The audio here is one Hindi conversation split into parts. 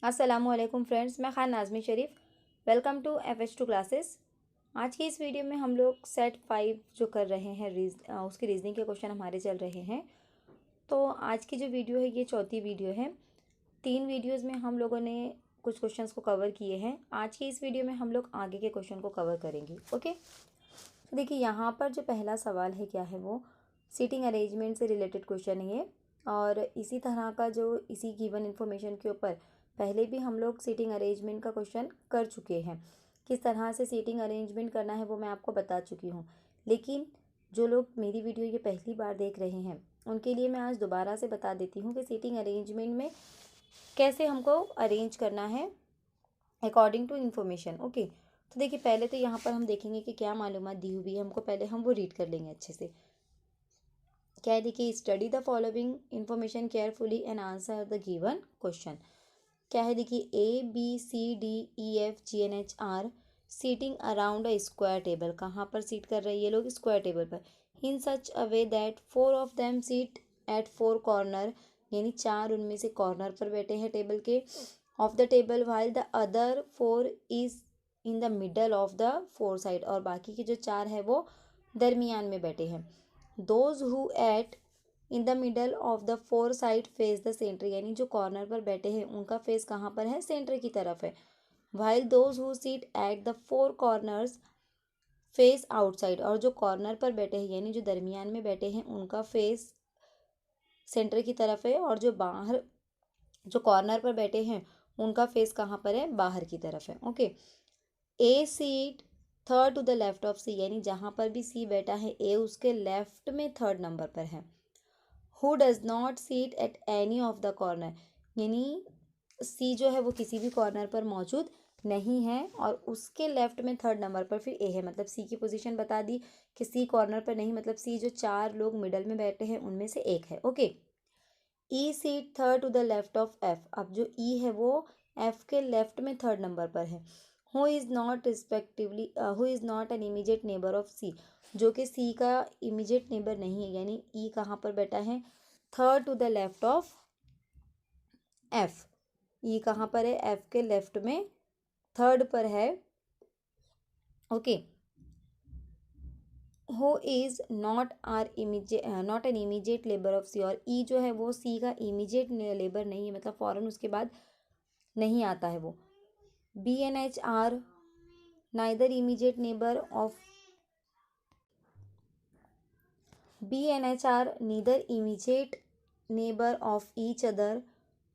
अस्सलामुअलैकुम फ्रेंड्स, मैं Khan Nazmi Sharif. Welcome to FH2 classes. आज की इस वीडियो में हम लोग सेट 5 जो कर रहे हैं उसकी रीजनिंग के क्वेश्चन हमारे चल रहे हैं। तो आज की जो वीडियो है ये चौथी वीडियो है। 3 वीडियोस में हम लोगों ने कुछ क्वेश्चंस को कवर किए हैं। आज की इस वीडियो में हम लोग आगे के क्वेश्चन को कवर करेंगे। ओके, तो देखिए यहाँ पर जो पहला सवाल है क्या है, वो सीटिंग अरेंजमेंट से रिलेटेड क्वेश्चन है ये। और इसी तरह का जो इसी गिवन इन्फॉर्मेशन के ऊपर पहले भी हम लोग सीटिंग अरेंजमेंट का क्वेश्चन कर चुके हैं। किस तरह से सीटिंग अरेंजमेंट करना है वो मैं आपको बता चुकी हूँ। लेकिन जो लोग मेरी वीडियो ये पहली बार देख रहे हैं उनके लिए मैं आज दोबारा से बता देती हूँ कि सीटिंग अरेंजमेंट में कैसे हमको अरेंज करना है अकॉर्डिंग टू इन्फॉर्मेशन। ओके, तो देखिए पहले तो यहाँ पर हम देखेंगे कि क्या मालूमात दी हुई है हमको, पहले हम वो रीड कर लेंगे अच्छे से। क्या है, देखिए, study the following information carefully and answer the given question. क्या है, देखिए, ABCDEFGNHR seating around a square table. कहाँ पर सीट कर रहे हैं ये लोग? स्क्वायर टेबल पर। In such a way that 4 of them seat at 4 corner, यानी 4 उनमें से कॉर्नर पर बैठे हैं टेबल के of the table, while the other 4 is in the middle of the 4 side, और बाकी के जो 4 है वो दरमियान में बैठे हैं। Those who at in the middle of the 4 side face the centre, यानी जो कॉर्नर पर बैठे हैं उनका फेस कहाँ पर है? सेंटर की तरफ है। While those who seat at the 4 corners face outside, और जो कॉर्नर पर बैठे हैं यानी जो दरमियान में बैठे हैं उनका फेस सेंटर की तरफ है, और जो बाहर जो कॉर्नर पर बैठे हैं उनका फेस कहाँ पर है? बाहर की तरफ है। Okay, A seat third to the left of C, यानी जहाँ पर भी सी बैठा है ए उसके लेफ्ट में थर्ड नंबर पर है। Who does not seat at any of the corner, यानी सी जो है वो किसी भी कॉर्नर पर मौजूद नहीं है, और उसके लेफ्ट में थर्ड नंबर पर फिर ए है। मतलब सी की पोजीशन बता दी कि सी कॉर्नर पर नहीं, मतलब सी जो 4 लोग मिडल में बैठे हैं उनमें से एक है। Okay, E seat third to the left of F, अब जो ई है वो एफ के लेफ्ट में थर्ड नंबर पर है। Who is not respectively who is not an immediate neighbour of C, जो कि सी का इमीडिएट नेबर नहीं है, यानी ई कहाँ पर बैठा है? Third to the left of F. E कहाँ पर है? एफ के लेफ्ट में थर्ड पर है। Okay, who is not not an immediate labour of C, और ई जो है वो सी का इमीडिएट लेबर नहीं है, मतलब फौरन उसके बाद नहीं आता है वो। BNHR neither immediate neighbour of BNHR neither immediate neighbour of each other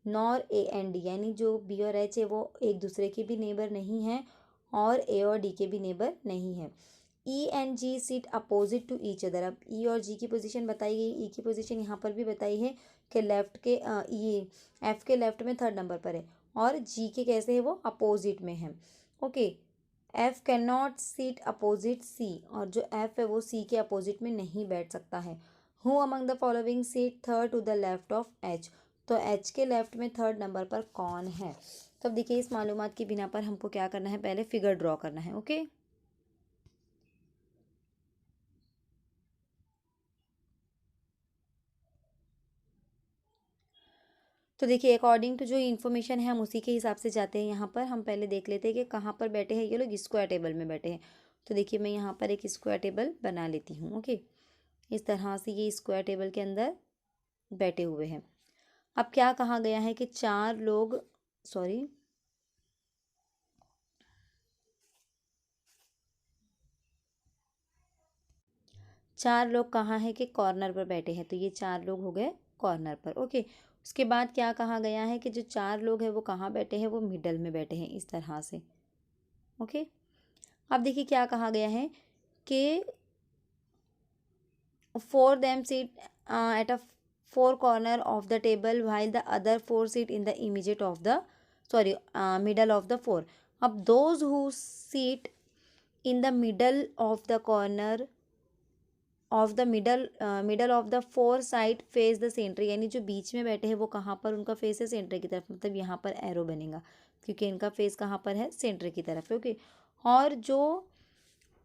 nor A and D, यानी जो बी और एच है वो एक दूसरे के भी नेबर नहीं हैं और ए और डी के भी नेबर नहीं हैं। E and G seat opposite to each other, अब ई और जी की पोजीशन बताई गई, ई की पोजीशन यहाँ पर भी बताई है कि लेफ्ट के ई एफ के लेफ्ट में थर्ड नंबर पर है, और जी के कैसे है? वो अपोजिट में है। Okay, F can not seat opposite C, और जो एफ है वो सी के अपोजिट में नहीं बैठ सकता है। Who among the following seat third to the left of H, तो एच के लेफ्ट में थर्ड नंबर पर कौन है? तो अब देखिए, इस मालूमात की बिना पर हमको क्या करना है? पहले फिगर ड्रॉ करना है। ओके, तो देखिए अकॉर्डिंग टू जो इन्फॉर्मेशन है हम उसी के हिसाब से जाते हैं। यहाँ पर हम पहले देख लेते हैं कि कहाँ पर बैठे हैं ये लोग। स्क्वायर टेबल में बैठे हैं, तो देखिए मैं यहाँ पर एक स्क्वायर टेबल बना लेती हूँ। ओके, इस तरह से ये स्क्वायर टेबल के अंदर बैठे हुए हैं। अब क्या कहा गया है कि 4 लोग, सॉरी, 4 लोग कहाँ है कि कॉर्नर पर बैठे हैं, तो ये 4 लोग हो गए कॉर्नर पर। ओके, उसके बाद क्या कहा गया है कि जो 4 लोग हैं वो कहाँ बैठे हैं? वो मिडल में बैठे हैं, इस तरह से। ओके, अब देखिए क्या कहा गया है कि 4 them sit at a 4 corner of the table while the other 4 sit in the immediate of the middle of the 4. अब those who sit in the middle of the corner of the middle of the 4 side face the centre, यानी जो बीच में बैठे हैं वो कहाँ पर उनका फेस है? सेंटर की तरफ, मतलब यहाँ पर एरो बनेगा क्योंकि इनका फेस कहाँ पर है? सेंटर की तरफ है। ओके, और जो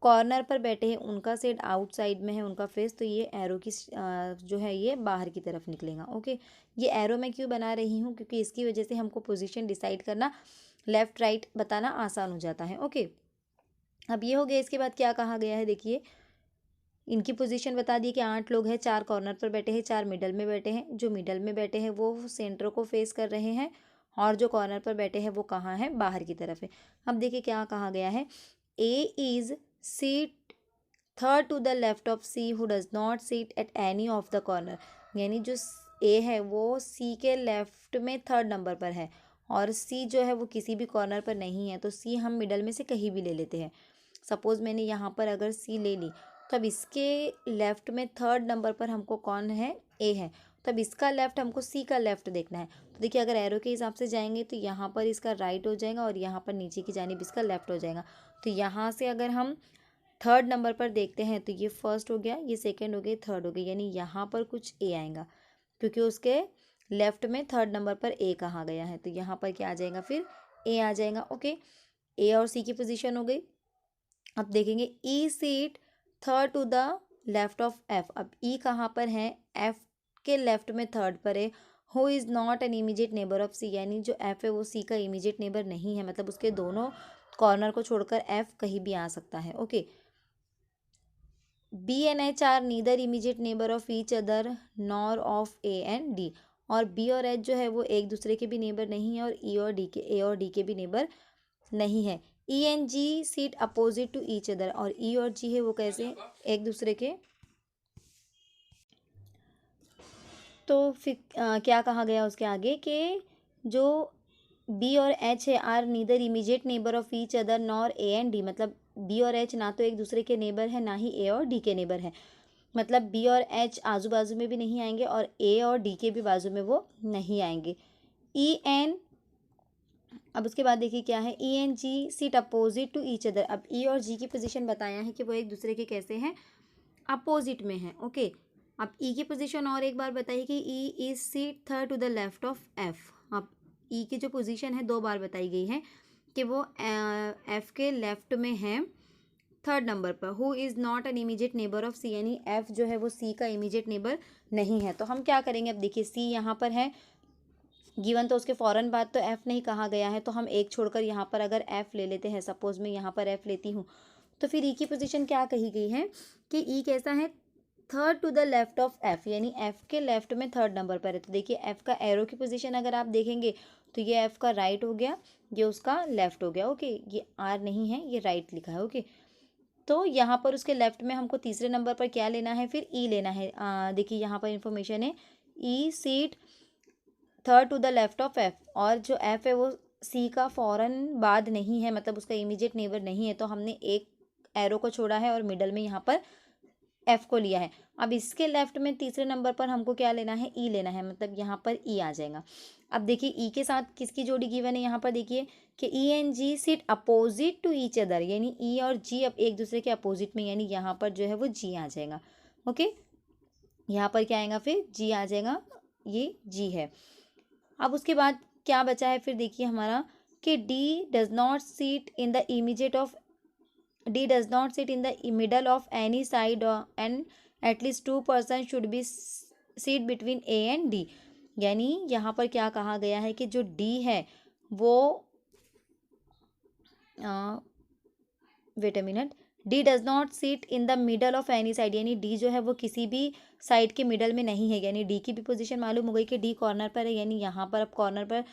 कॉर्नर पर बैठे हैं उनका सेट आउटसाइड में है, उनका फेस, तो ये एरो की जो है ये बाहर की तरफ निकलेगा। ओके, ये एरो मैं क्यों बना रही हूँ, क्योंकि इसकी वजह से हमको पोजीशन डिसाइड करना, लेफ्ट राइट बताना आसान हो जाता है। ओके, अब ये हो गया। इसके बाद क्या कहा गया है, देखिए इनकी पोजीशन बता दी कि 8 लोग हैं, 4 कॉर्नर पर बैठे हैं, 4 मिडल में बैठे हैं। जो मिडल में बैठे हैं वो सेंटर को फेस कर रहे हैं, और जो कॉर्नर पर बैठे हैं वो कहाँ है, बाहर की तरफ है। अब देखिए क्या कहा गया है, A is seat third to the left of C who does not seat at any of the corner. यानी जो ए है वो सी के लेफ्ट में थर्ड नंबर पर है, और सी जो है वो किसी भी कॉर्नर पर नहीं है, तो सी हम मिडल में से कहीं भी ले लेते हैं। सपोज मैंने यहाँ पर अगर सी ले ली, तो अब इसके लेफ्ट में थर्ड नंबर पर हमको कौन है, ए है, तो अब इसका लेफ्ट हमको सी का लेफ्ट देखना है। तो देखिए अगर एरो के हिसाब से जाएंगे तो यहाँ पर इसका राइट हो जाएगा, और यहाँ पर नीचे की जानिब इसका लेफ्ट हो जाएगा। तो यहाँ से अगर हम थर्ड नंबर पर देखते हैं तो ये फर्स्ट हो गया, ये सेकंड हो गया, थर्ड हो गया, यानी यहाँ पर कुछ ए आएगा, क्योंकि उसके लेफ्ट में थर्ड नंबर पर ए कहा गया है, तो यहाँ पर क्या आ जाएगा, फिर ए आ जाएगा। ओके, ए और सी की पोजीशन हो गई। अब देखेंगे E seat third to the left of F. अब ई कहाँ पर है, एफ के लेफ्ट में थर्ड पर है। Who is not an immediate neighbour of C, यानी जो एफ है वो सी का इमीडिएट नेबर नहीं है, मतलब उसके दोनों कॉर्नर को छोड़कर एफ कहीं भी आ सकता है। Okay, B and H are neither immediate neighbour of each other nor of A and D. और बी और एच जो है वो एक दूसरे के भी नेबर नहीं है, और ई और डी के, ए और डी के भी नेबर नहीं है। E and G seat opposite to each other, और ई और जी है वो कैसे, एक दूसरे के। तो फिर क्या कहा गया उसके आगे कि जो बी और एच है are neither immediate neighbour of each other nor A and D, मतलब बी और एच ना तो एक दूसरे के नेबर है, ना ही ए और डी के नेबर है। मतलब बी और एच आजू बाजू में भी नहीं आएंगे, और ए और डी के भी बाजू में वो नहीं आएंगे। ई एन, अब उसके बाद देखिए क्या है, E and G seat opposite to each other. अब ई और जी की पोजीशन बताया है कि वो एक दूसरे के कैसे हैं, अपोजिट में है। ओके, अब ई की पोजीशन और एक बार बताइए कि E is seat third to the left of F. अब ई की जो पोजीशन है 2 बार बताई गई है कि वो एफ के लेफ्ट में है थर्ड नंबर पर। Who is not an immediate neighbour of C, यानी एफ जो है वो सी का इमीडिएट नेबर नहीं है। तो हम क्या करेंगे, अब देखिए सी यहाँ पर है गिवन, तो उसके फ़ौरन बाद तो एफ़ नहीं कहा गया है, तो हम एक छोड़कर यहाँ पर अगर एफ़ ले लेते हैं, सपोज़ मैं यहाँ पर एफ़ लेती हूँ, तो फिर ई की पोजीशन क्या कही गई है कि ई कैसा है, third to the left of F, यानी एफ़ के लेफ्ट में थर्ड नंबर पर है। तो देखिए एफ़ का एरो की पोजीशन अगर आप देखेंगे तो ये एफ़ का राइट हो गया, ये उसका लेफ्ट हो गया। ओके, ये आर नहीं है, ये राइट लिखा है। ओके, तो यहाँ पर उसके लेफ्ट में हमको तीसरे नंबर पर क्या लेना है, फिर ई लेना है। देखिए यहाँ पर इंफॉर्मेशन है, E seat third to the left of F, और जो एफ है वो सी का फ़ौरन बाद नहीं है, मतलब उसका इमीडिएट नेबर नहीं है, तो हमने एक एरो को छोड़ा है और मिडल में यहाँ पर एफ को लिया है। अब इसके लेफ्ट में तीसरे नंबर पर हमको क्या लेना है, ई लेना है, मतलब यहाँ पर ई आ जाएगा। अब देखिए ई के साथ किसकी जोड़ी गिवन है, यहाँ पर देखिए कि E and G sit opposite to each other, यानी ई और जी अब एक दूसरे के अपोजिट में, यानी यहाँ पर जो है वो जी आ जाएगा। ओके, यहाँ पर क्या आएगा, फिर जी आ जाएगा, ये जी है। अब उसके बाद क्या बचा है, फिर देखिए हमारा कि D does not seat in the immediate of, D does not seat in the middle of any side, and at least 2 person should be seat between A and D. यानी यहाँ पर क्या कहा गया है कि जो डी है वो wait a minute, D does not seat in the middle of any side, यानी डी जो है वो किसी भी साइड के मिडल में नहीं है। यानी डी की भी पोजीशन मालूम हो गई कि डी कॉर्नर पर है, यानी यहाँ पर अब कॉर्नर पर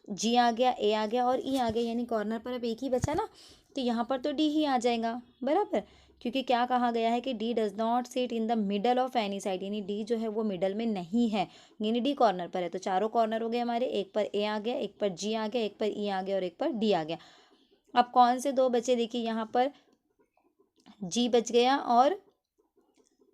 जी आ गया, ए आ गया और ई आ गया, यानी कॉर्नर पर अब एक ही बचा ना, तो यहाँ पर तो डी ही आ जाएगा बराबर, क्योंकि क्या कहा गया है कि D does not seat in the middle of any side, यानी डी जो है वो मिडल में नहीं है, यानी डी कॉर्नर पर है। तो चारों कॉर्नर हो गए हमारे, एक पर ए आ गया, एक पर जी आ गया, एक पर ई आ गया और एक पर डी आ गया। अब कौन से 2 बचे, देखिए यहाँ पर जी बच गया और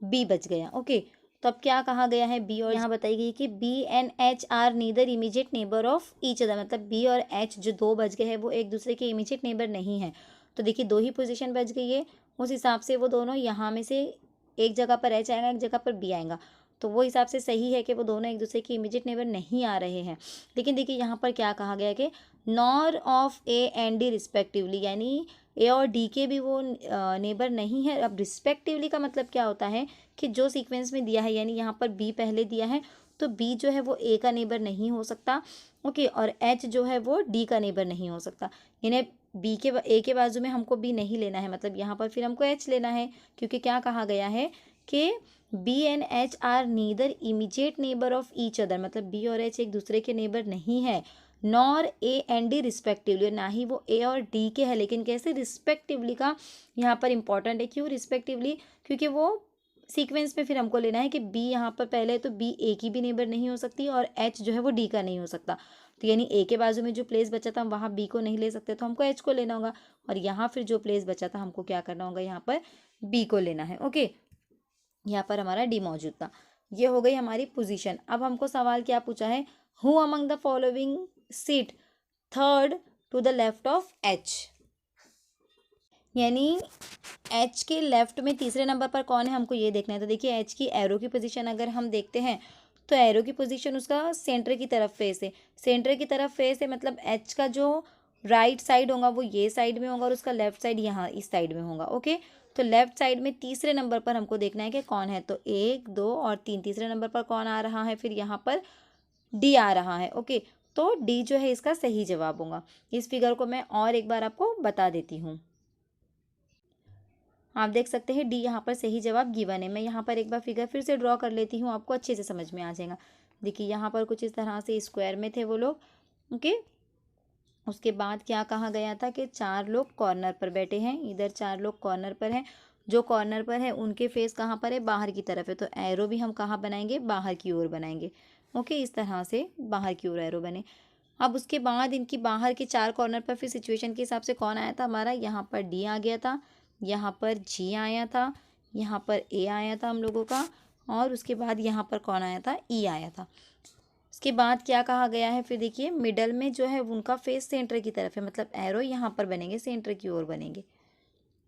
बी बच गया। ओके, तो अब क्या कहा गया है, बी और यहाँ बताई गई कि B and H are neither immediate neighbour of each other, मतलब बी और एच जो 2 बच गए हैं वो एक दूसरे के इमीडिएट नेबर नहीं है। तो देखिए 2 ही पोजीशन बच गई है, उस हिसाब से वो दोनों यहाँ में से एक जगह पर एच आएगा, एक जगह पर बी आएगा, तो वो हिसाब से सही है कि वो दोनों एक दूसरे के इमीडिएट नेबर नहीं आ रहे हैं। लेकिन देखिए यहाँ पर क्या कहा गया कि nor of A and D respectively, यानी ए और डी के भी वो नेबर नहीं है। अब रिस्पेक्टिवली का मतलब क्या होता है कि जो सीक्वेंस में दिया है, यानी यहाँ पर बी पहले दिया है तो बी जो है वो ए का नेबर नहीं हो सकता, ओके, और एच जो है वो डी का नेबर नहीं हो सकता। यानी बी के ए के बाजू में हमको बी नहीं लेना है, मतलब यहाँ पर फिर हमको एच लेना है, क्योंकि क्या कहा गया है कि B and H are neither immediate neighbour of each other, मतलब बी और एच एक दूसरे के नेबर नहीं है, nor A and D respectively, ना ही वो ए और डी के है। लेकिन कैसे, रिस्पेक्टिवली का यहाँ पर इंपॉर्टेंट है। क्यों रिस्पेक्टिवली? क्योंकि वो सीक्वेंस में फिर हमको लेना है कि बी यहाँ पर पहले है तो बी ए की भी नेबर नहीं हो सकती और एच जो है वो डी का नहीं हो सकता। तो यानी ए के बाजू में जो प्लेस बचा था वहाँ बी को नहीं ले सकते, तो हमको एच को लेना होगा, और यहाँ फिर जो प्लेस बचा था हमको क्या करना होगा, यहाँ पर बी को लेना है। ओके, यहाँ पर हमारा डी मौजूद था। ये हो गई हमारी पोजीशन। अब हमको सवाल क्या पूछा है, who among the following seat third to the left of H, यानी एच के लेफ्ट में तीसरे नंबर पर कौन है हमको ये देखना है। तो देखिए एच की एरो की पोजीशन अगर हम देखते हैं तो एरो की पोजीशन उसका सेंटर की तरफ फेस है, सेंटर की तरफ फेस है, मतलब एच का जो राइट साइड होगा वो ये साइड में होगा और उसका लेफ्ट साइड यहाँ इस साइड में होगा। ओके, तो लेफ्ट साइड में तीसरे नंबर पर हमको देखना है कि कौन है, तो 1 2 और 3, तीसरे नंबर पर कौन आ रहा है, फिर यहाँ पर डी आ रहा है। ओके, तो डी जो है इसका सही जवाब होगा। इस फिगर को मैं और एक बार आपको बता देती हूँ। आप देख सकते हैं डी यहाँ पर सही जवाब गिवन है। मैं यहाँ पर एक बार फिगर फिर से ड्रॉ कर लेती हूँ, आपको अच्छे से समझ में आ जाएगा। देखिए यहाँ पर कुछ इस तरह से स्क्वायर में थे वो लोग, ओके। उसके बाद क्या कहा गया था कि 4 लोग कॉर्नर पर बैठे हैं, इधर 4 लोग कॉर्नर पर हैं। जो कॉर्नर पर है उनके फेस कहाँ पर है, बाहर की तरफ है, तो एरो भी हम कहाँ बनाएंगे, बाहर की ओर बनाएंगे। ओके, इस तरह से बाहर की ओर एरो बने। अब उसके बाद इनकी बाहर के 4 कॉर्नर पर फिर सिचुएशन के हिसाब से कौन आया था हमारा, यहाँ पर डी आ गया था, यहाँ पर जी आया था, यहाँ पर ए आया था हम लोगों का, और उसके बाद यहाँ पर कौन आया था, ई आया था। उसके बाद क्या कहा गया है, फिर देखिए मिडल में जो है उनका फेस सेंटर की तरफ है, मतलब एरो यहाँ पर बनेंगे, सेंटर की ओर बनेंगे।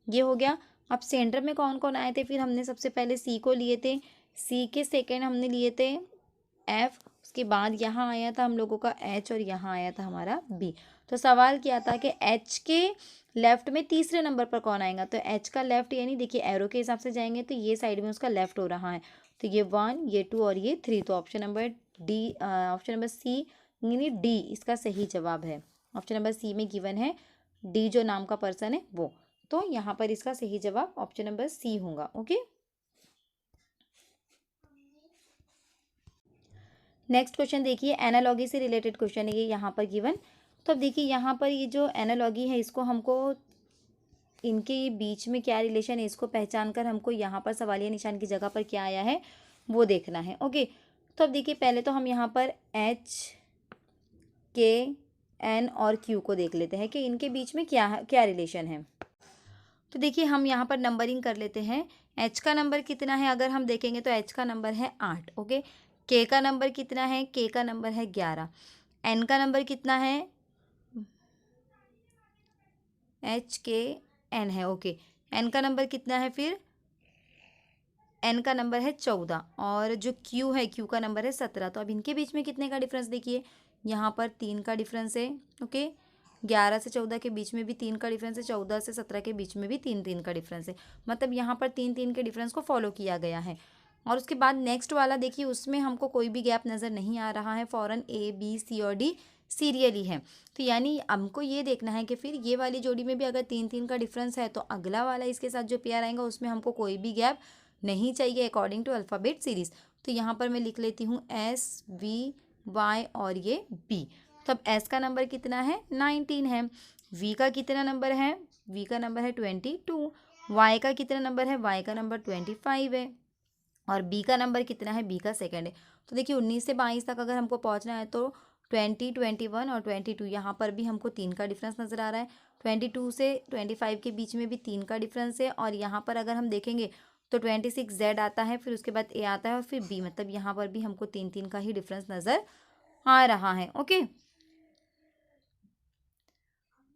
ये हो गया। अब सेंटर में कौन कौन आए थे, फिर हमने सबसे पहले सी को लिए थे, सी के सेकेंड हमने लिए थे एफ, उसके बाद यहाँ आया था हम लोगों का एच, और यहाँ आया था हमारा बी। तो सवाल क्या था कि एच के लेफ्ट में तीसरे नंबर पर कौन आएगा, तो एच का लेफ्ट, यानी देखिए एरो के हिसाब से जाएंगे तो ये साइड में उसका लेफ्ट हो रहा है, तो ये 1 ये 2 और ये 3, तो option number D, option number C यानी डी इसका सही जवाब है। ऑप्शन नंबर सी में गिवन है डी जो नाम का पर्सन है वो, तो यहाँ पर इसका सही जवाब ऑप्शन नंबर सी होगा। ओके, नेक्स्ट क्वेश्चन देखिए, एनालॉगी से रिलेटेड क्वेश्चन है ये यहाँ पर गिवन। तो अब देखिए यहाँ पर ये जो एनालॉगी है इसको हमको, इनके बीच में क्या रिलेशन है इसको पहचान कर हमको यहाँ पर सवालिया निशान की जगह पर क्या आया है वो देखना है। ओके, तो अब देखिए पहले तो हम यहाँ पर एच के एन और क्यू को देख लेते हैं कि इनके बीच में क्या क्या रिलेशन है। तो देखिए हम यहाँ पर नंबरिंग कर लेते हैं। एच का नंबर कितना है अगर हम देखेंगे तो एच का नंबर है 8। ओके, के का नंबर कितना है, के का नंबर है 11। एन का नंबर कितना है, एच के एन है। ओके, एन का नंबर कितना है, फिर एन का नंबर है 14, और जो क्यू है क्यू का नंबर है 17। तो अब इनके बीच में कितने का डिफरेंस देखिए, यहाँ पर 3 का डिफरेंस है। ओके, 11 से 14 के बीच में भी 3 का डिफरेंस है, 14 से 17 के बीच में भी 3 का डिफरेंस है, मतलब यहाँ पर 3 के डिफरेंस को फॉलो किया गया है। और उसके बाद नेक्स्ट वाला देखिए, उसमें हमको कोई भी गैप नज़र नहीं आ रहा है, फॉरन ए बी सी और डी सीरियली है। तो यानी हमको ये देखना है कि फिर ये वाली जोड़ी में भी अगर 3 का डिफरेंस है तो अगला वाला इसके साथ जो पेयर आएगा उसमें हमको कोई भी गैप नहीं चाहिए अकॉर्डिंग टू अल्फ़ाबेट सीरीज़। तो यहाँ पर मैं लिख लेती हूँ एस वी वाई और ये बी। तब एस का नंबर कितना है, 19 है। वी का कितना नंबर है, वी का नंबर है 22। वाई का कितना नंबर है, वाई का नंबर 25 है। और बी का नंबर कितना है, बी का सेकंड है। तो देखिए 19 से 22 तक अगर हमको पहुंचना है तो 20, 21 और 22, यहाँ पर भी हमको 3 का डिफरेंस नज़र आ रहा है। 22 से 25 के बीच में भी 3 का डिफरेंस है, और यहाँ पर अगर हम देखेंगे तो 26 जेड आता है, फिर उसके बाद ए आता है और फिर बी, मतलब यहाँ पर भी हमको 3 का ही डिफरेंस नज़र आ रहा है। ओके,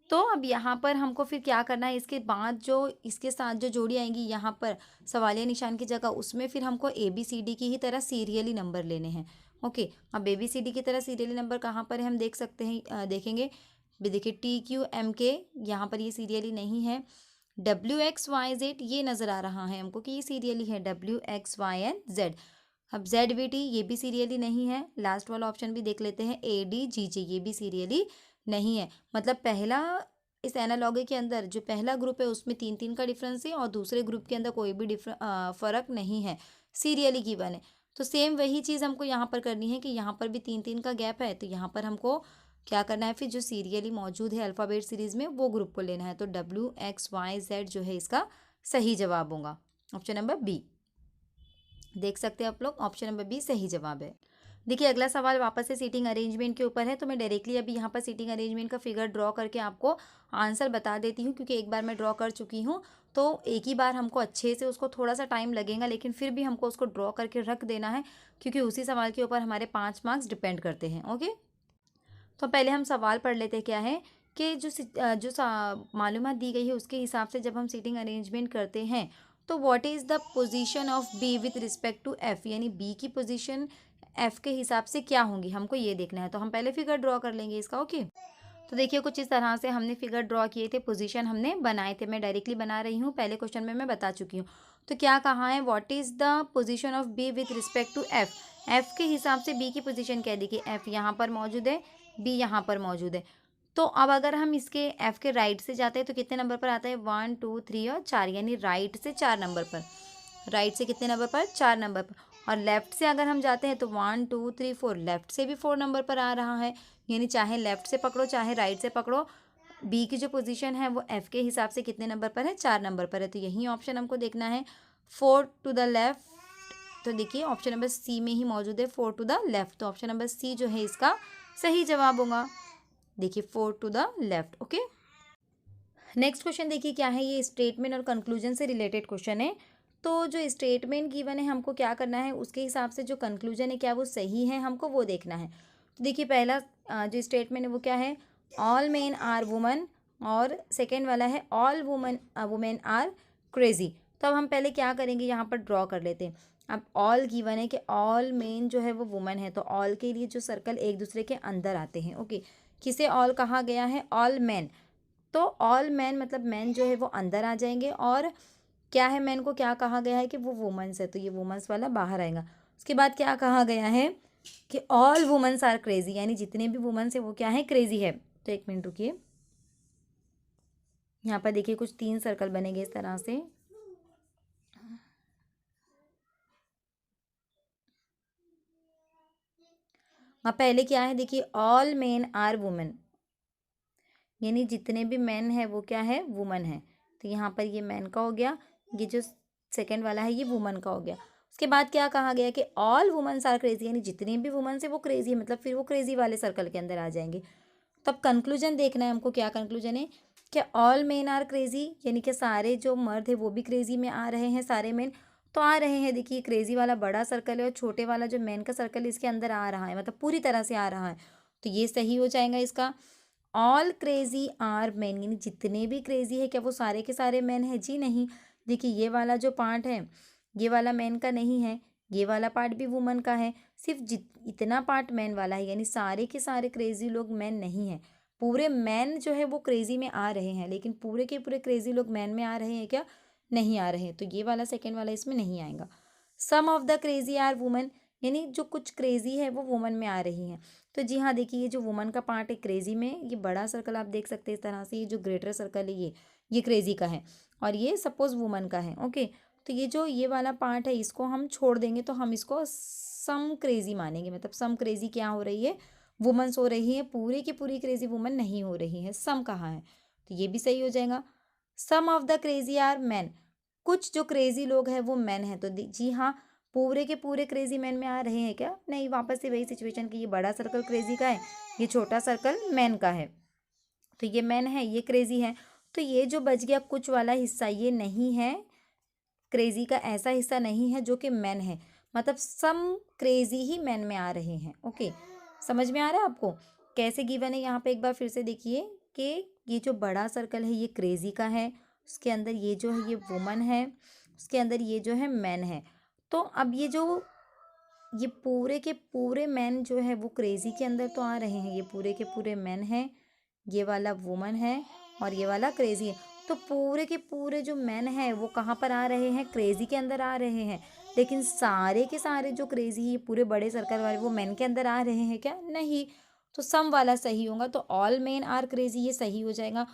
तो अब यहाँ पर हमको फिर क्या करना है, इसके बाद जो इसके साथ जो जोड़ी आएंगी यहाँ पर सवालिया निशान की जगह, उसमें फिर हमको ए बी सी डी की ही तरह सीरियली नंबर लेने हैं। ओके, अब ए बी सी डी की तरह सीरियली नंबर कहाँ पर है हम देख सकते हैं, देखेंगे भी देखिए TQMK यहाँ पर ये सीरियली नहीं है। WXYZ ये नज़र आ रहा है हमको कि ये सीरियली है, WXYZ। अब ZVT ये भी सीरियली नहीं है। लास्ट वाला ऑप्शन भी देख लेते हैं, ADGJ ये भी सीरियली नहीं है। मतलब पहला इस एनालॉगी के अंदर जो पहला ग्रुप है उसमें 3-3 का डिफरेंस है और दूसरे ग्रुप के अंदर कोई भी फ़र्क नहीं है, सीरियली गिवन है। तो सेम वही चीज़ हमको यहाँ पर करनी है कि यहाँ पर भी 3-3 का गैप है, तो यहाँ पर हमको क्या करना है, फिर जो सीरियली मौजूद है अल्फ़ाबेट सीरीज़ में वो ग्रुप को लेना है। तो WXYZ जो है इसका सही जवाब होगा, ऑप्शन नंबर बी। देख सकते हैं आप लोग, ऑप्शन नंबर बी सही जवाब है। देखिए अगला सवाल वापस से सीटिंग अरेंजमेंट के ऊपर है, तो मैं डायरेक्टली अभी यहाँ पर सीटिंग अरेंजमेंट का फिगर ड्रॉ करके आपको आंसर बता देती हूँ, क्योंकि एक बार मैं ड्रॉ कर चुकी हूँ तो एक ही बार हमको अच्छे से उसको थोड़ा सा टाइम लगेगा, लेकिन फिर भी हमको उसको ड्रॉ करके रख देना है, क्योंकि उसी सवाल के ऊपर हमारे 5 मार्क्स डिपेंड करते हैं। ओके, तो पहले हम सवाल पढ़ लेते हैं। क्या है कि जो मालूमात दी गई है उसके हिसाब से जब हम सीटिंग अरेंजमेंट करते हैं तो what is the position of B with respect to F, यानी बी की पोजीशन एफ के हिसाब से क्या होंगी, हमको ये देखना है। तो हम पहले फिगर ड्रॉ कर लेंगे इसका। ओके, तो देखिए कुछ इस तरह से हमने फिगर ड्रॉ किए थे, पोजीशन हमने बनाए थे। मैं डायरेक्टली बना रही हूँ, पहले क्वेश्चन में मैं बता चुकी हूँ। तो क्या कहा है, what is the position of B with respect to F, F के हिसाब से बी की पोजीशन क्या है। देखिए एफ यहाँ पर मौजूद है, बी यहाँ पर मौजूद है। तो अब अगर हम इसके एफ के राइट से जाते हैं तो कितने नंबर पर आता है, 1 2 3 और 4, यानी राइट से 4 नंबर पर। राइट से कितने नंबर पर, 4 नंबर पर। और लेफ्ट से अगर हम जाते हैं तो 1 2 3 4, लेफ्ट से भी 4 नंबर पर आ रहा है, यानी चाहे लेफ्ट से पकड़ो चाहे राइट से पकड़ो, बी की जो पोजीशन है वो एफ के हिसाब से कितने नंबर पर है, 4 नंबर पर है। तो यही ऑप्शन हमको देखना है, 4 टू द लेफ्ट। तो देखिए ऑप्शन नंबर सी में ही मौजूद है 4 टू द लेफ्ट, तो ऑप्शन नंबर सी जो है इसका सही जवाब होगा। देखिए 4 to the left. Okay, next question देखिए क्या है, ये स्टेटमेंट और कंक्लूजन से रिलेटेड क्वेश्चन है। तो जो स्टेटमेंट गिवन है हमको क्या करना है, उसके हिसाब से जो कंक्लूजन है क्या वो सही है, हमको वो देखना है। तो देखिए पहला जो स्टेटमेंट है वो क्या है, ऑल मेन आर वुमन, और सेकेंड वाला है ऑल वुमेन आर क्रेजी। तो अब हम पहले क्या करेंगे, यहाँ पर ड्रॉ कर लेते हैं। अब ऑल गिवन है कि ऑल मेन जो है वो वुमन है, तो ऑल के लिए जो सर्कल एक दूसरे के अंदर आते हैं। ओके, किसे ऑल कहा गया है, ऑल मैन। तो ऑल मैन मतलब मैन जो है वो अंदर आ जाएंगे, और क्या है, मैन को क्या कहा गया है कि वो वुमेन्स है, तो ये वुमेन्स वाला बाहर आएगा। उसके बाद क्या कहा गया है कि ऑल वुमेन्स आर क्रेजी, यानी जितने भी वुमेन्स है वो क्या है, क्रेजी है। तो एक मिनट रुकिए, यहाँ पर देखिए कुछ 3 सर्कल बनेंगे इस तरह से। हाँ, पहले क्या है देखिए, ऑल मेन आर वुमेन, यानी जितने भी मैन है वो क्या है, वुमन है। तो यहाँ पर ये मैन का हो गया, ये जो सेकंड वाला है ये वुमन का हो गया। उसके बाद क्या कहा गया कि ऑल वुमेन्स आर क्रेजी, यानी जितनी भी वुमेन्स है वो क्रेजी है, मतलब फिर वो क्रेजी वाले सर्कल के अंदर आ जाएंगे। तब कंक्लूजन देखना है हमको, क्या कंक्लूजन है कि ऑल मेन आर क्रेजी, यानी कि सारे जो मर्द है वो भी क्रेजी में आ रहे हैं, सारे मेन तो आ रहे हैं। देखिए क्रेजी वाला बड़ा सर्कल है और छोटे वाला जो मैन का सर्कल है इसके अंदर आ रहा है, मतलब पूरी तरह से आ रहा है। तो ये सही हो जाएगा इसका। ऑल क्रेजी आर मैन, यानी जितने भी क्रेजी है क्या वो सारे के सारे मैन है, जी नहीं। देखिए ये वाला जो पार्ट है ये वाला मैन का नहीं है, ये वाला पार्ट भी वुमन का है, सिर्फ इतना पार्ट मैन वाला है, यानी सारे के सारे क्रेजी लोग मैन नहीं है। पूरे मैन जो है वो क्रेजी में आ रहे हैं, लेकिन पूरे के पूरे क्रेजी लोग मैन में आ रहे हैं क्या, नहीं आ रहे हैं। तो ये वाला सेकेंड वाला इसमें नहीं आएगा। Some of the crazy are women, यानी जो कुछ क्रेजी है वो वुमन में आ रही हैं। तो जी हाँ, देखिए ये जो वुमन का पार्ट है क्रेजी में, ये बड़ा सर्कल आप देख सकते हैं इस तरह से, ये जो ग्रेटर सर्कल है ये क्रेजी का है, और ये सपोज वुमन का है। ओके, तो ये जो ये वाला पार्ट है इसको हम छोड़ देंगे, तो हम इसको सम क्रेजी मानेंगे। मतलब सम क्रेजी क्या हो रही है, वुमेन्स हो रही है, पूरी की पूरी क्रेजी वुमन नहीं हो रही है, सम कहाँ है, तो ये भी सही हो जाएगा। Some of the crazy are man, कुछ जो क्रेजी लोग हैं वो मैन है, तो जी हाँ, पूरे के पूरे क्रेजी मैन में आ रहे हैं क्या, नहीं। वापस से वही सिचुएशन की, ये बड़ा सर्कल क्रेजी का है, ये छोटा सर्कल मैन का है, तो ये मैन है ये क्रेजी है। तो ये जो बच गया कुछ वाला हिस्सा ये नहीं है, क्रेजी का ऐसा हिस्सा नहीं है जो कि मैन है, मतलब सम क्रेजी ही मैन में आ रहे हैं। ओके, समझ में आ रहा है आपको कैसे गिवन है। यहाँ पे एक बार फिर से देखिए कि ये जो बड़ा सर्कल है ये क्रेजी का है, उसके अंदर ये जो है ये वुमन है, उसके अंदर ये जो है मैन है। तो अब ये पूरे के पूरे मैन जो है वो क्रेजी के अंदर तो आ रहे हैं, ये पूरे के पूरे मैन हैं, ये वाला वुमन है और ये वाला क्रेजी है। तो पूरे के पूरे जो मैन है वो कहाँ पर आ रहे हैं, क्रेजी के अंदर आ रहे हैं। लेकिन सारे के सारे जो क्रेजी है पूरे बड़े सर्कल वाले वो मैन के अंदर आ रहे हैं क्या, नहीं। तो सम वाला सही होगा, तो ऑल मेन आर क्रेजी ये सही हो जाएगा।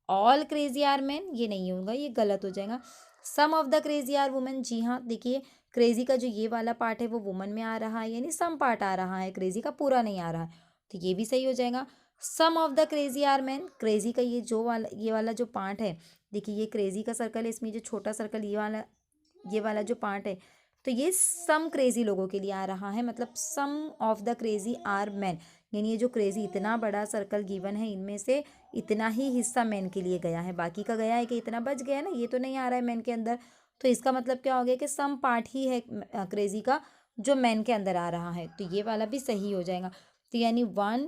ऑल क्रेजी आर मैन ये नहीं होगा, ये गलत हो जाएगा। Some of the crazy are women, जी हाँ देखिए क्रेजी का जो ये वाला पार्ट है वो वुमन में आ रहा है, यानी सम पार्ट आ रहा है, क्रेजी का पूरा नहीं आ रहा है, तो ये भी सही हो जाएगा। Some of the crazy are man, crazy का ये वाला जो पार्ट है, देखिए ये क्रेजी का सर्कल है, इसमें जो छोटा सर्कल ये वाला जो पार्ट है, तो ये सम क्रेजी लोगों के लिए आ रहा है, मतलब some of the crazy are man, यानी ये जो क्रेजी इतना बड़ा सर्कल गिवन है इनमें से इतना ही हिस्सा मैन के लिए गया है, बाकी का गया है कि इतना बच गया ना, ये तो नहीं आ रहा है मैन के अंदर। तो इसका मतलब क्या हो गया कि सम पार्ट ही है क्रेजी का जो मैन के अंदर आ रहा है, तो ये वाला भी सही हो जाएगा। तो यानी 1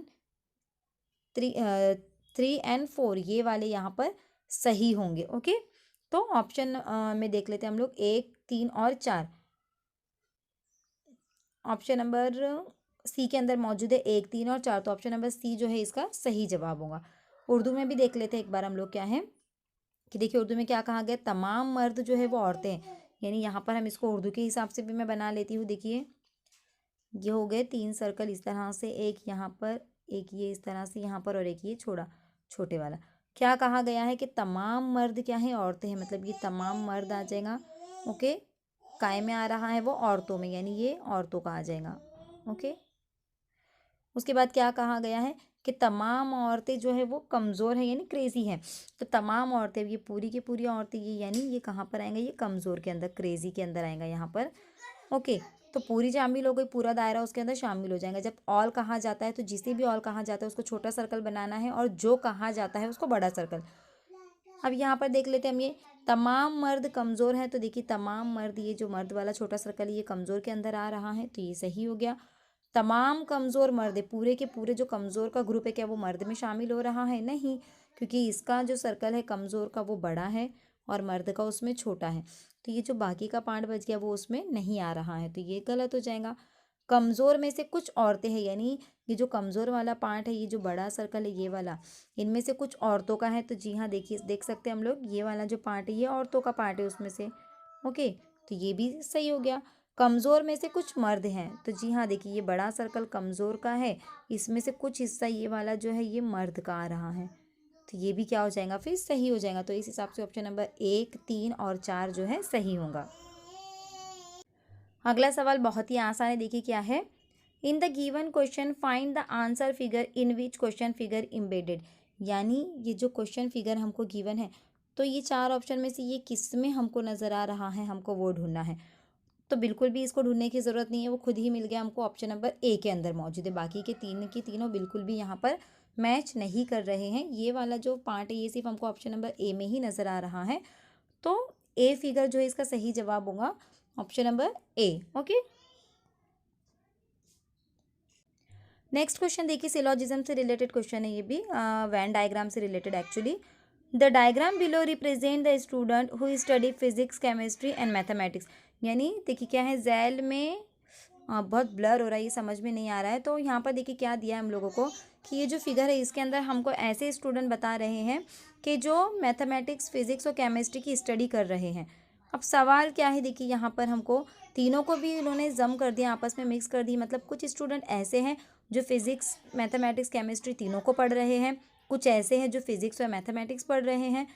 3 एंड 4 ये वाले यहाँ पर सही होंगे। ओके, तो ऑप्शन में देख लेते हैं हम लोग 1 3 और 4। ऑप्शन नंबर सी के अंदर मौजूद है 1 3 और 4, तो ऑप्शन नंबर सी जो है इसका सही जवाब होगा। उर्दू में भी देख लेते हैं एक बार हम लोग क्या है कि देखिए उर्दू में क्या कहा गया, तमाम मर्द जो है वो औरतें हैं, यानी यहाँ पर हम इसको उर्दू के हिसाब से भी मैं बना लेती हूँ। देखिए ये हो गए 3 सर्कल इस तरह से, एक यहाँ पर, एक ये इस तरह से यहाँ पर, और एक ये छोटे वाला। क्या कहा गया है कि तमाम मर्द क्या है, औरतें हैं, मतलब ये तमाम मर्द आ जाएगा। ओके, काय में आ रहा है वो औरतों में, यानी ये औरतों का आ जाएगा। ओके, उसके बाद क्या कहा गया है कि तमाम औरतें जो है वो कमज़ोर है, यानी क्रेजी है। तो तमाम औरतें, ये पूरी की पूरी औरतें, ये यानी ये कहाँ पर आएंगे, ये कमज़ोर के अंदर, क्रेजी के अंदर आएगा यहाँ पर। ओके, तो पूरी शामिल हो गई, पूरा दायरा उसके अंदर शामिल हो जाएगा। जब ऑल कहा जाता है तो जिसे भी ऑल कहा जाता है उसको छोटा सर्कल बनाना है, और जो कहा जाता है उसको बड़ा सर्कल। अब यहाँ पर देख लेते हैं हम, ये तमाम मर्द कमज़ोर है, तो देखिए तमाम मर्द, ये जो मर्द वाला छोटा सर्कल ये कमज़ोर के अंदर आ रहा है, तो ये सही हो गया। तमाम कमज़ोर मर्द है, पूरे के पूरे जो कमज़ोर का ग्रुप है क्या वो मर्द में शामिल हो रहा है, नहीं, क्योंकि इसका जो सर्कल है कमज़ोर का वो बड़ा है और मर्द का उसमें छोटा है, तो ये जो बाकी का पार्ट बच गया वो उसमें नहीं आ रहा है, तो ये गलत हो जाएगा। कमज़ोर में से कुछ औरतें हैं, यानी ये जो कमज़ोर वाला पार्ट है, ये जो बड़ा सर्कल है ये वाला, इनमें से कुछ औरतों का है, तो जी हाँ देखिए देख सकते हैं हम लोग, ये वाला जो पार्ट है ये औरतों का पार्ट है उसमें से। ओके, तो ये भी सही हो गया। कमज़ोर में से कुछ मर्द हैं, तो जी हाँ देखिए ये बड़ा सर्कल कमज़ोर का है, इसमें से कुछ हिस्सा ये वाला जो है ये मर्द का आ रहा है, तो ये भी क्या हो जाएगा, फिर सही हो जाएगा। तो इस हिसाब से ऑप्शन नंबर 1 3 और 4 जो है सही होगा। अगला सवाल बहुत ही आसान है, देखिए क्या है, in the given question find the answer figure in which question figure embedded, यानी ये जो क्वेश्चन फिगर हमको गिवन है, तो ये 4 ऑप्शन में से ये किस में हमको नज़र आ रहा है, हमको वो ढूंढना है। तो बिल्कुल भी इसको ढूंढने की ज़रूरत नहीं है, वो खुद ही मिल गया हमको, ऑप्शन नंबर ए के अंदर मौजूद है। बाकी के तीन की तीनों बिल्कुल भी यहाँ पर मैच नहीं कर रहे हैं, ये वाला जो पार्ट है ये सिर्फ हमको ऑप्शन नंबर ए में ही नज़र आ रहा है, तो ए फिगर जो है इसका सही जवाब होगा option number A. Okay, next question देखिए, सिलोजिज्म से रिलेटेड क्वेश्चन है ये भी, वैन डायग्राम से related actually. The diagram below represent the student who study physics chemistry and mathematics, यानी देखिए क्या है, जैल में बहुत ब्लर हो रहा है, ये समझ में नहीं आ रहा है, तो यहाँ पर देखिए क्या दिया है हम लोगों को कि ये जो फिगर है इसके अंदर हमको ऐसे स्टूडेंट बता रहे हैं कि जो मैथमेटिक्स फिजिक्स और केमिस्ट्री की स्टडी कर रहे हैं। अब सवाल क्या है, देखिए यहाँ पर हमको तीनों को भी इन्होंने जम कर दिया, आपस में मिक्स कर दी, मतलब कुछ स्टूडेंट ऐसे हैं जो फिजिक्स मैथमेटिक्स केमिस्ट्री तीनों को पढ़ रहे हैं, कुछ ऐसे हैं जो फिजिक्स और मैथमेटिक्स पढ़ रहे हैं,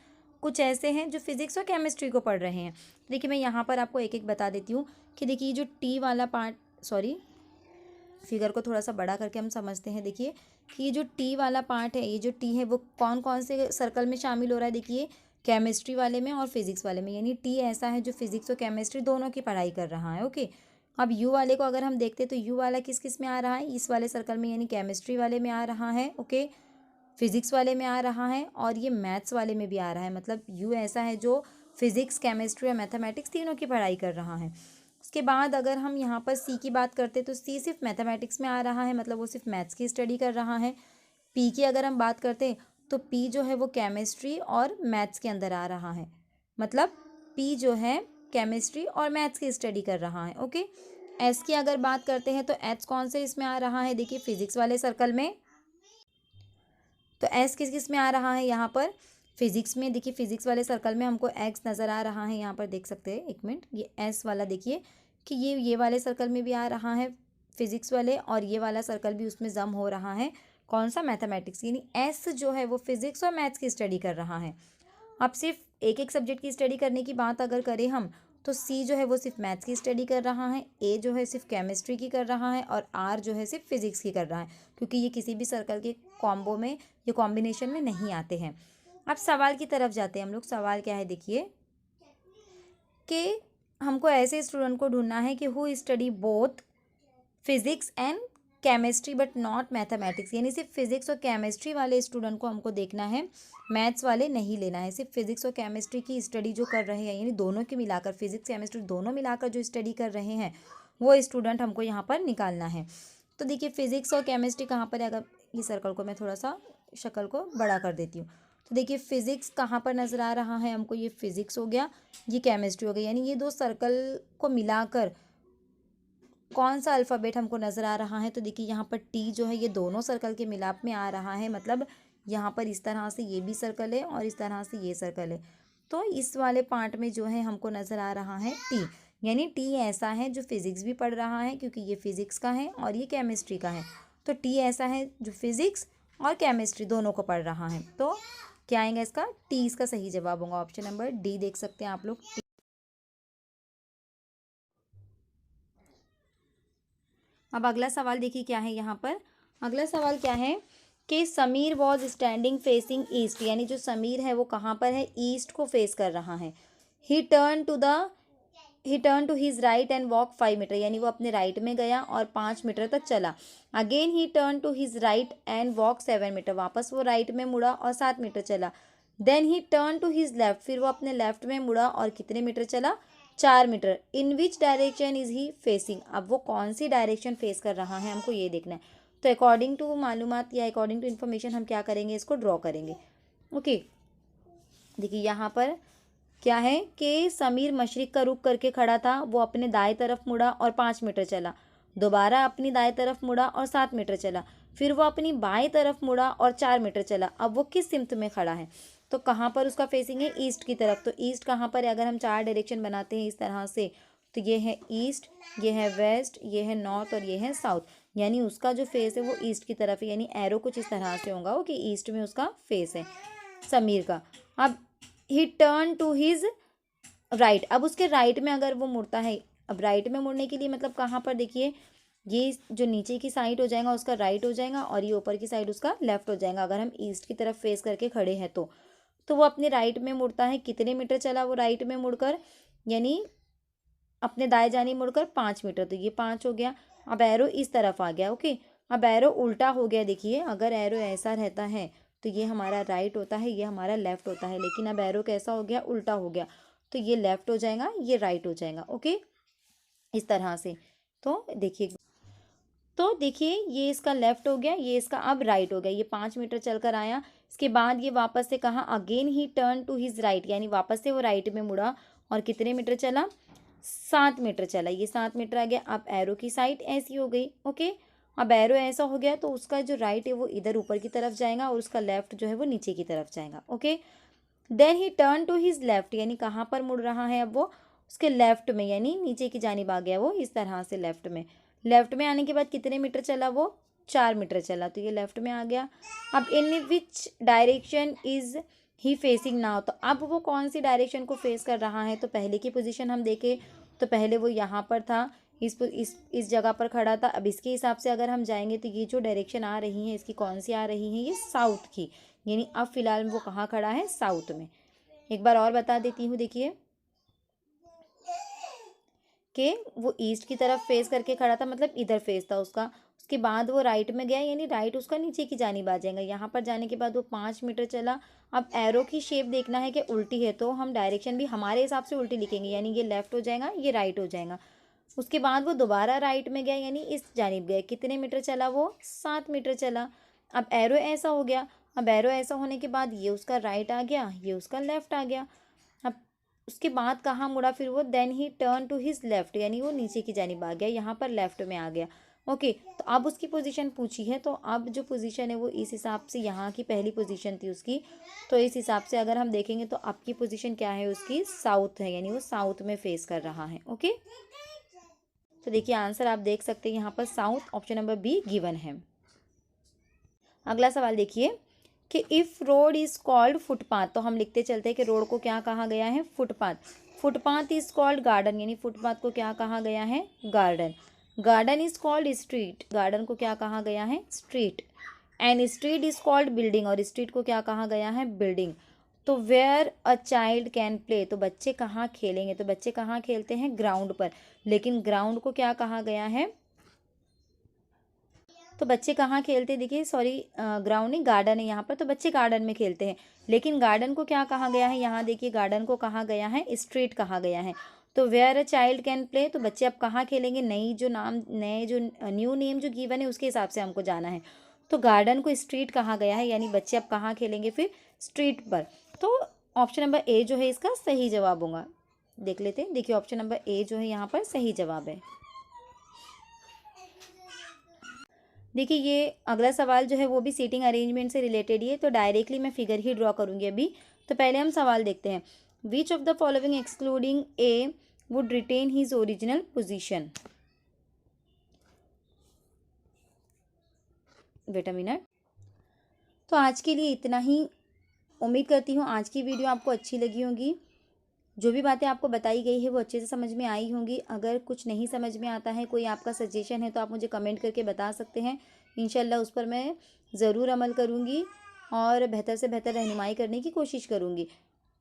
कुछ ऐसे हैं जो फिजिक्स और केमिस्ट्री को पढ़ रहे हैं। देखिए मैं यहाँ पर आपको एक एक बता देती हूँ कि देखिए जो टी वाला पार्ट, सॉरी फिगर को थोड़ा सा बड़ा करके हम समझते हैं। देखिए कि ये जो टी वाला पार्ट है, ये जो टी है वो कौन कौन से सर्कल में शामिल हो रहा है, देखिए केमिस्ट्री वाले में और फिजिक्स वाले में, यानी टी ऐसा है जो फिजिक्स और केमिस्ट्री दोनों की पढ़ाई कर रहा है। ओके, अब यू वाले को अगर हम देखते हैं तो यू वाला किस किस में आ रहा है, इस वाले सर्कल में, यानी केमिस्ट्री वाले में आ रहा है, ओके, फिजिक्स वाले में आ रहा है, और ये मैथ्स वाले में भी आ रहा है, मतलब यू ऐसा है जो फिजिक्स केमिस्ट्री और मैथमेटिक्स तीनों की पढ़ाई कर रहा है। उसके बाद अगर हम यहाँ पर सी की बात करते हैं तो सी सिर्फ मैथमेटिक्स में आ रहा है, मतलब वो सिर्फ मैथ्स की स्टडी कर रहा है। पी की अगर हम बात करते हैं तो पी जो है वो केमिस्ट्री और मैथ्स के अंदर आ रहा है, मतलब पी जो है केमिस्ट्री और मैथ्स की स्टडी कर रहा है। ओके, एस की अगर बात करते हैं तो एच कौन से इसमें आ रहा है, देखिए फिजिक्स वाले सर्कल में, तो एस किस किस में आ रहा है यहाँ पर, फिजिक्स में। देखिए फिजिक्स वाले सर्कल में हमको एक्स नज़र आ रहा है, यहाँ पर देख सकते हैं, एक मिनट, ये एस वाला देखिए कि ये वाले सर्कल में भी आ रहा है फिजिक्स वाले, और ये वाला सर्कल भी उसमें जम हो रहा है, कौन सा, मैथमेटिक्स। यानी एस जो है वो फिजिक्स और मैथ्स की स्टडी कर रहा है। अब सिर्फ एक एक सब्जेक्ट की स्टडी करने की बात अगर करें हम, तो सी जो है वो सिर्फ मैथ्स की स्टडी कर रहा है, ए जो है सिर्फ केमिस्ट्री की कर रहा है, और आर जो है सिर्फ फिजिक्स की कर रहा है, क्योंकि ये किसी भी सर्कल के कॉम्बो में, ये कॉम्बिनेशन में नहीं आते हैं। अब सवाल की तरफ जाते हैं हम लोग। सवाल क्या है देखिए कि हमको ऐसे स्टूडेंट को ढूंढना है कि who study both physics and chemistry but not mathematics, यानी सिर्फ फिजिक्स और केमिस्ट्री वाले स्टूडेंट को हमको देखना है, मैथ्स वाले नहीं लेना है। सिर्फ फिजिक्स और केमिस्ट्री की स्टडी जो कर रहे हैं, यानी दोनों के मिलाकर, फिजिक्स केमिस्ट्री दोनों मिलाकर जो स्टडी कर रहे हैं, वो स्टूडेंट हमको यहाँ पर निकालना है। तो देखिए फिजिक्स और केमिस्ट्री कहाँ पर है, अगर ये सर्कल को मैं थोड़ा सा शक्ल को बड़ा कर देती हूँ, तो देखिए फिजिक्स कहाँ पर नज़र आ रहा है हमको, ये फिजिक्स हो गया, ये केमिस्ट्री हो गया, यानी ये दो सर्कल को मिलाकर कौन सा अल्फ़ाबेट हमको नज़र आ रहा है। तो देखिए यहाँ पर टी जो है ये दोनों सर्कल के मिलाप में आ रहा है, मतलब यहाँ पर इस तरह से ये भी सर्कल है और इस तरह से ये सर्कल है, तो इस वाले पार्ट में जो है हमको नज़र आ रहा है टी, यानी टी ऐसा है जो फिज़िक्स भी पढ़ रहा है, क्योंकि ये फिज़िक्स का है और ये केमिस्ट्री का है, तो टी ऐसा है जो फिज़िक्स और केमिस्ट्री दोनों को पढ़ रहा है। तो क्या आएगा इसका, टी इसका सही जवाब होगा, ऑप्शन नंबर डी देख सकते हैं आप लोग। अब अगला सवाल देखिए क्या है यहाँ पर। अगला सवाल क्या है कि Sameer was standing facing east, यानी जो समीर है वो कहाँ पर है, ईस्ट को फेस कर रहा है। He turn to his right and walk 5 metre, यानी वो अपने राइट में गया और 5 मीटर तक चला। Again he turn to his right and walk 7 metre, वापस वो राइट में मुड़ा और 7 मीटर चला। Then he turn to his left, फिर वो अपने लेफ्ट में मुड़ा और कितने मीटर चला, 4 metre. In which direction is he facing, अब वो कौन सी डायरेक्शन फेस कर रहा है हमको ये देखना है। तो अकॉर्डिंग टू मालूमात या अकॉर्डिंग टू इन्फॉर्मेशन हम क्या करेंगे, इसको ड्रॉ करेंगे। ओके देखिए यहाँ पर क्या है कि समीर मशरिक का रुख करके खड़ा था, वो अपने दाएं तरफ मुड़ा और 5 मीटर चला, दोबारा अपनी दाएं तरफ मुड़ा और 7 मीटर चला, फिर वो अपनी बाएं तरफ मुड़ा और 4 मीटर चला। अब वो किस सिमत में खड़ा है, तो कहाँ पर उसका फेसिंग है, ईस्ट की तरफ। तो ईस्ट कहाँ पर है, अगर हम 4 डायरेक्शन बनाते हैं इस तरह से, तो ये है ईस्ट, ये है वेस्ट, ये है नॉर्थ और ये है साउथ, यानी उसका जो फेस है वो ईस्ट की तरफ है, यानी एरो कुछ इस तरह से होगा वो कि ईस्ट में उसका फेस है समीर का। अब he turn to his right, अब उसके राइट में अगर वो मुड़ता है, अब राइट में मुड़ने के लिए मतलब कहाँ पर देखिए, ये जो नीचे की साइड हो जाएगा उसका राइट हो जाएगा और ये ऊपर की साइड उसका लेफ्ट हो जाएगा, अगर हम ईस्ट की तरफ फेस करके खड़े हैं तो वो अपने राइट में मुड़ता है, कितने मीटर चला वो राइट में मुड़कर, यानी अपने दाएं जानी मुड़कर 5 मीटर, तो ये 5 हो गया। अब एरो इस तरफ आ गया, ओके। अब एरो उल्टा हो गया, देखिए अगर एरो ऐसा रहता है तो ये हमारा राइट होता है, ये हमारा लेफ्ट होता है, लेकिन अब एरो कैसा हो गया, उल्टा हो गया, तो ये लेफ्ट हो जाएगा, ये राइट हो जाएगा, ओके, इस तरह से। तो देखिए ये इसका लेफ्ट हो गया, ये इसका अब राइट हो गया, ये 5 मीटर चलकर आया, इसके बाद ये वापस से कहा, again he turn to his right, यानी वापस से वो राइट में मुड़ा और कितने मीटर चला, 7 मीटर चला, ये 7 मीटर आ गया। अब एरो की साइड ऐसी हो गई, ओके। अब एरो ऐसा हो गया तो उसका जो राइट है वो इधर ऊपर की तरफ जाएगा और उसका लेफ्ट जो है वो नीचे की तरफ जाएगा, okay. Then he turn to his left, यानी कहाँ पर मुड़ रहा है अब वो, उसके लेफ्ट में, यानी नीचे की जानिब आ गया वो इस तरह से लेफ्ट में आने के बाद कितने मीटर चला वो, 4 मीटर चला, तो ये लेफ्ट में आ गया। अब in which direction is he facing now, तो अब वो कौन सी डायरेक्शन को फेस कर रहा है, तो पहले की पोजीशन हम देखें तो पहले वो यहाँ पर था, इस जगह पर खड़ा था। अब इसके हिसाब से अगर हम जाएंगे तो ये जो डायरेक्शन आ रही है इसकी कौन सी आ रही है, ये साउथ की, यानी अब फिलहाल वो कहाँ खड़ा है, साउथ में। एक बार और बता देती हूँ, देखिए कि वो ईस्ट की तरफ फेस करके खड़ा था, मतलब इधर फेस था उसका, उसके बाद वो राइट में गया, यानी राइट उसका नीचे की जानिब आ जाएगा। यहाँ पर जाने के बाद वो 5 मीटर चला। अब एरो की शेप देखना है कि उल्टी है, तो हम डायरेक्शन भी हमारे हिसाब से उल्टी लिखेंगे, यानी ये लेफ्ट हो जाएगा, ये राइट हो जाएगा। उसके बाद वो दोबारा राइट में गया, यानी इस जानिब गया, कितने मीटर चला वो, 7 मीटर चला। अब एरो ऐसा हो गया, अब एरो ऐसा होने के बाद ये उसका राइट आ गया, ये उसका लेफ्ट आ गया। अब उसके बाद कहाँ मुड़ा फिर वो, then he turn to his left, यानी वो नीचे की जानिब आ गया, यहाँ पर लेफ्ट में आ गया, ओके, तो अब उसकी पोजीशन पूछी है, तो अब जो पोजीशन है वो इस हिसाब से, यहाँ की पहली पोजीशन थी उसकी, तो इस हिसाब से अगर हम देखेंगे तो आपकी पोजीशन क्या है उसकी, साउथ है, यानी वो साउथ में फेस कर रहा है। ओके, तो देखिए आंसर आप देख सकते हैं यहाँ पर south, option number be given है। अगला सवाल देखिए कि if road is called footpath, तो हम लिखते चलते हैं कि रोड को क्या कहा गया है, footpath. Footpath is called garden, यानी फुटपाथ को क्या कहा गया है, garden. Garden is called street, garden को क्या कहा गया है, street. And street is called building, और स्ट्रीट को क्या कहा गया है, बिल्डिंग। तो where a child can play, तो बच्चे कहाँ खेलेंगे, तो बच्चे कहाँ खेलते हैं, ग्राउंड पर। लेकिन ग्राउंड को क्या कहा गया है, तो बच्चे कहाँ खेलते हैं, देखिए सॉरी ग्राउंड नहीं, गार्डन है यहाँ पर, तो बच्चे गार्डन में खेलते हैं। लेकिन गार्डन को क्या कहा गया है, यहाँ देखिए गार्डन को कहा गया है स्ट्रीट कहा गया है। तो where a child can play, तो बच्चे अब कहाँ खेलेंगे, नए जो न्यू नेम जो गिवन है उसके हिसाब से हमको जाना है। तो गार्डन को स्ट्रीट कहा गया है, यानी बच्चे अब कहाँ खेलेंगे, फिर स्ट्रीट पर। तो ऑप्शन नंबर ए जो है इसका सही जवाब होगा। देख लेते हैं, देखिए ऑप्शन नंबर ए जो है यहाँ पर सही जवाब है। देखिए ये अगला सवाल जो है वो भी सीटिंग अरेंजमेंट से रिलेटेड ही है, तो डायरेक्टली मैं फिगर ही ड्रॉ करूँगी अभी। तो पहले हम सवाल देखते हैं, which of the following excluding A would retain his original position. Wait a minute. तो आज के लिए इतना ही। उम्मीद करती हूँ आज की वीडियो आपको अच्छी लगी होगी। जो भी बातें आपको बताई गई है वो अच्छे से समझ में आई होंगी। अगर कुछ नहीं समझ में आता है, कोई आपका सजेशन है, तो आप मुझे कमेंट करके बता सकते हैं। इंशाल्लाह उस पर मैं ज़रूर अमल करूँगी और बेहतर से बेहतर रहनुमाई करने की कोशिश करूँगी।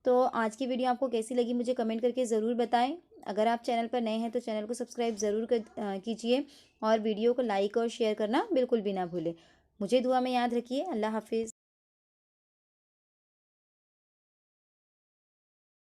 तो आज की वीडियो आपको कैसी लगी मुझे कमेंट करके ज़रूर बताएं। अगर आप चैनल पर नए हैं तो चैनल को सब्सक्राइब ज़रूर कीजिए और वीडियो को लाइक और शेयर करना बिल्कुल भी ना भूलें। मुझे दुआ में याद रखिए। अल्लाह हाफिज़।